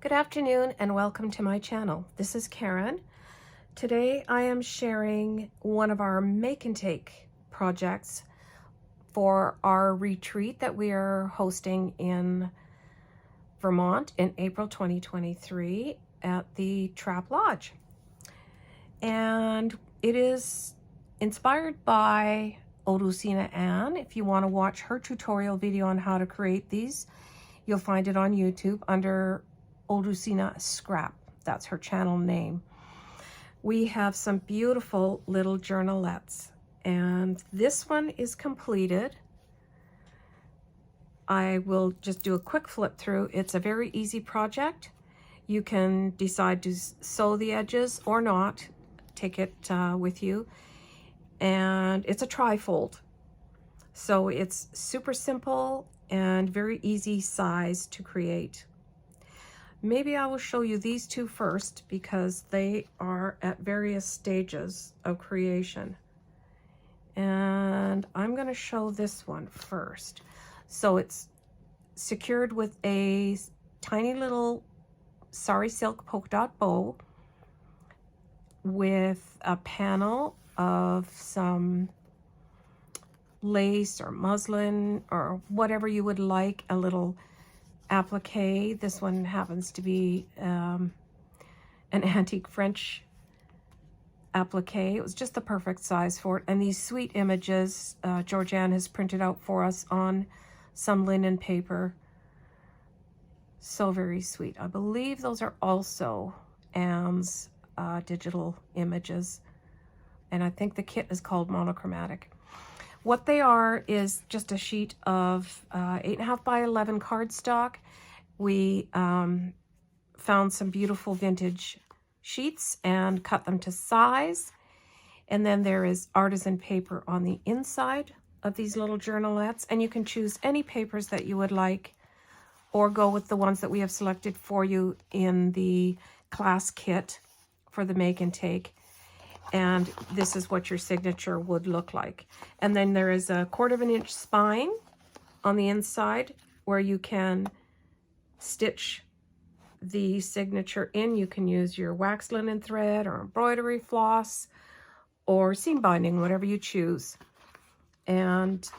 Good afternoon and welcome to my channel. This is Karen. Today I am sharing one of our make and take projects for our retreat that we are hosting in Vermont in April 2023 at the Trap Lodge. And it is inspired by Odulcina Anne. If you want to watch her tutorial video on how to create these, you'll find it on YouTube under Odulcina Scrap. That's her channel name. We have some beautiful little journalettes, and this one is completed. I will just do a quick flip through. It's a very easy project. You can decide to sew the edges or not. Take it with you. And it's a trifold. So it's super simple and very easy size to create. Maybe I will show you these two first because they are at various stages of creation. And I'm going to show this one first. So it's secured with a tiny little sari silk polka dot bow with a panel of some lace or muslin or whatever you would like, a little applique. This one happens to be an antique French applique. It was just the perfect size for it. And these sweet images Georgianne has printed out for us on some linen paper. So very sweet. I believe those are also Anne's digital images. And I think the kit is called Monochromatic. What they are is just a sheet of 8.5 by 11 cardstock. We found some beautiful vintage sheets and cut them to size. And then there is artisan paper on the inside of these little journalettes. And you can choose any papers that you would like or go with the ones that we have selected for you in the class kit for the make and take. And this is what your signature would look like. And then there is a 1/4 inch spine on the inside where you can stitch the signature in. You can use your wax linen thread or embroidery floss or seam binding, whatever you choose. And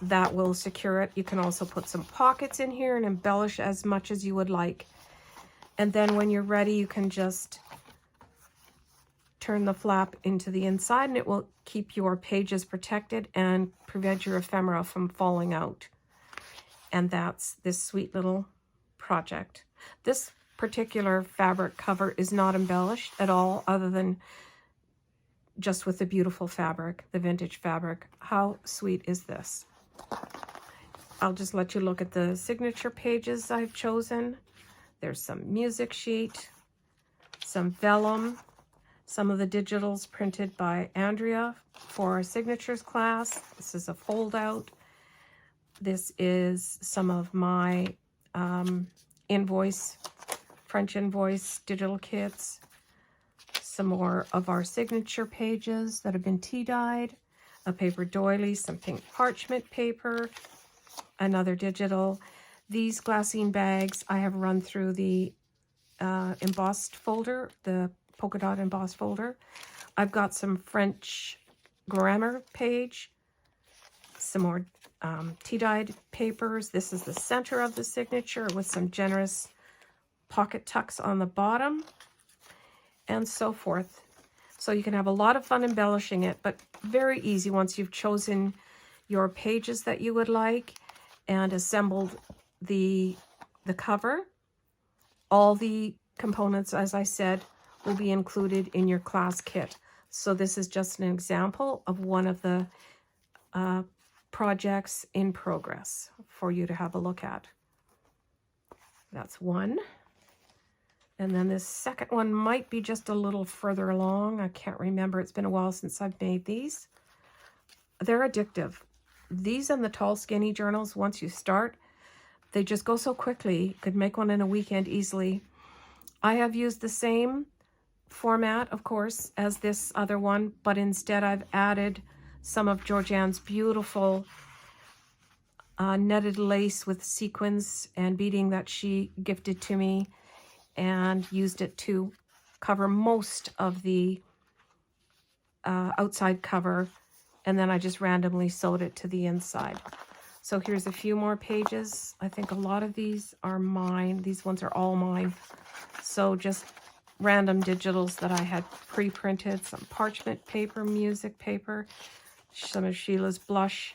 that will secure it. You can also put some pockets in here and embellish as much as you would like. And then when you're ready, you can just turn the flap into the inside and it will keep your pages protected and prevent your ephemera from falling out. And that's this sweet little project. This particular fabric cover is not embellished at all other than just with the beautiful fabric, the vintage fabric. How sweet is this? I'll just let you look at the signature pages I've chosen. There's some music sheet, some vellum, some of the digitals printed by Andrea for our signatures class. This is a fold out. This is some of my French invoice digital kits. Some more of our signature pages that have been tea dyed, a paper doily, some pink parchment paper, another digital. These glassine bags I have run through the embossed folder, the polka dot embossed folder. I've got some French grammar page, some more tea-dyed papers. This is the center of the signature with some generous pocket tucks on the bottom and so forth. So you can have a lot of fun embellishing it, but very easy once you've chosen your pages that you would like and assembled the cover. All the components, as I said, will be included in your class kit. So this is just an example of one of the projects in progress for you to have a look at. That's one. And then this second one might be just a little further along. I can't remember. It's been a while since I've made these. They're addictive. These and the tall skinny journals, once you start, they just go so quickly. You could make one in a weekend easily. I have used the same format, of course, as this other one, but instead I've added some of Georgianne's beautiful netted lace with sequins and beading that she gifted to me and used it to cover most of the outside cover, and then I just randomly sewed it to the inside. So here's a few more pages. I think a lot of these are mine. These ones are all mine. So just random digitals that I had pre-printed, some parchment paper, music paper, some of Sheila's blush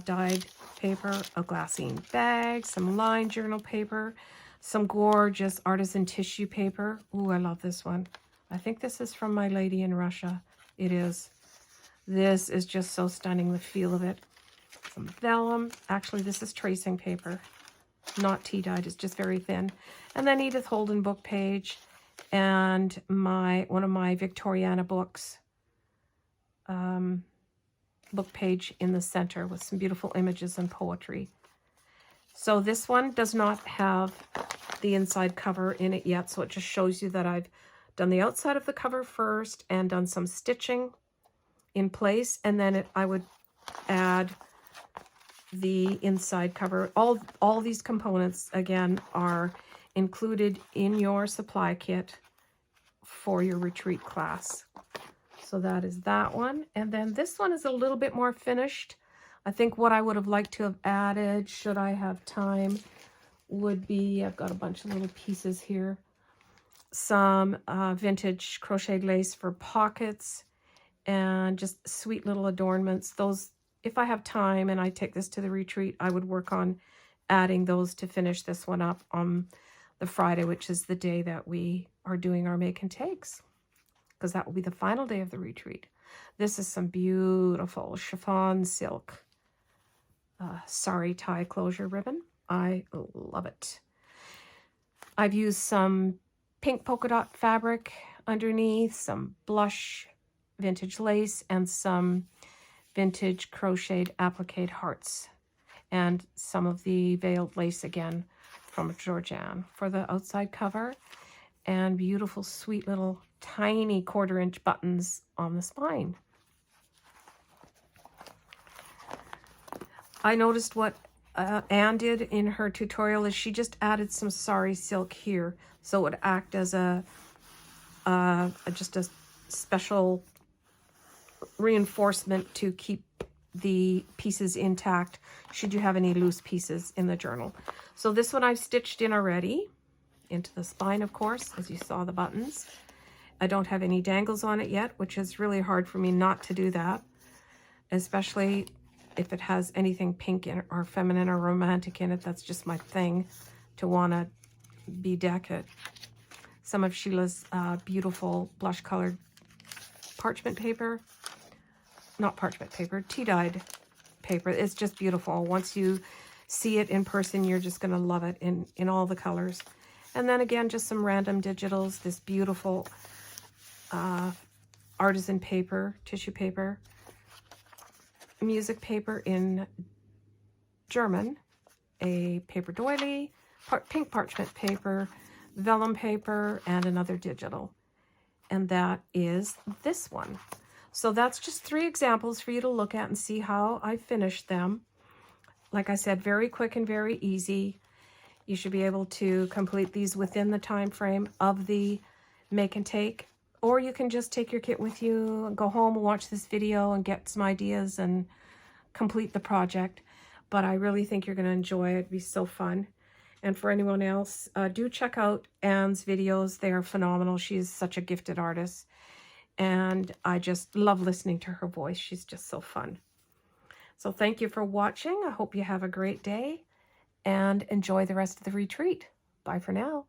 dyed paper, a glassine bag, some lined journal paper, some gorgeous artisan tissue paper. Ooh, I love this one. I think this is from my lady in Russia. It is. This is just so stunning, the feel of it. Some vellum. Actually, this is tracing paper, not tea dyed. It's just very thin. And then Edith Holden book page, and one of my Victoriana books book page in the center with some beautiful images and poetry. So this one does not have the inside cover in it yet, so it just shows you that I've done the outside of the cover first and done some stitching in place, and then I would add the inside cover. All these components, again, are included in your supply kit for your retreat class. So that is that one. And then this one is a little bit more finished. I think what I would have liked to have added, should I have time, would be, I've got a bunch of little pieces here. Some vintage crocheted lace for pockets and just sweet little adornments. Those, if I have time and I take this to the retreat, I would work on adding those to finish this one up on the Friday, which is the day that we are doing our make and takes, because that will be the final day of the retreat. This is some beautiful chiffon silk sari tie closure ribbon. I love it. I've used some pink polka dot fabric underneath, some blush vintage lace, and some vintage crocheted appliqué hearts, and some of the veiled lace again from Georgianne for the outside cover, and beautiful sweet little tiny 1/4 inch buttons on the spine. I noticed what Anne did in her tutorial is she just added some sari silk here, so it would act as just a special reinforcement to keep the pieces intact should you have any loose pieces in the journal. So this one I've stitched in already into the spine, of course, as you saw the buttons. I don't have any dangles on it yet, which is really hard for me not to do that, especially if it has anything pink in it, or feminine or romantic in it. That's just my thing, to want to bedeck it. Some of Sheila's beautiful blush colored parchment paper, not parchment paper, tea-dyed paper. It's just beautiful. Once you see it in person, you're just going to love it in all the colors. And then again, just some random digitals, this beautiful artisan paper, tissue paper, music paper in German, a paper doily, pink parchment paper, vellum paper, and another digital. And that is this one. So that's just 3 examples for you to look at and see how I finished them. Like I said, very quick and very easy. You should be able to complete these within the time frame of the make and take, or you can just take your kit with you and go home and watch this video and get some ideas and complete the project. But I really think you're going to enjoy it. It'd be so fun. And for anyone else, do check out Anne's videos. They are phenomenal. She is such a gifted artist, and I just love listening to her voice. She's just so fun. So thank you for watching. I hope you have a great day and enjoy the rest of the retreat. Bye for now.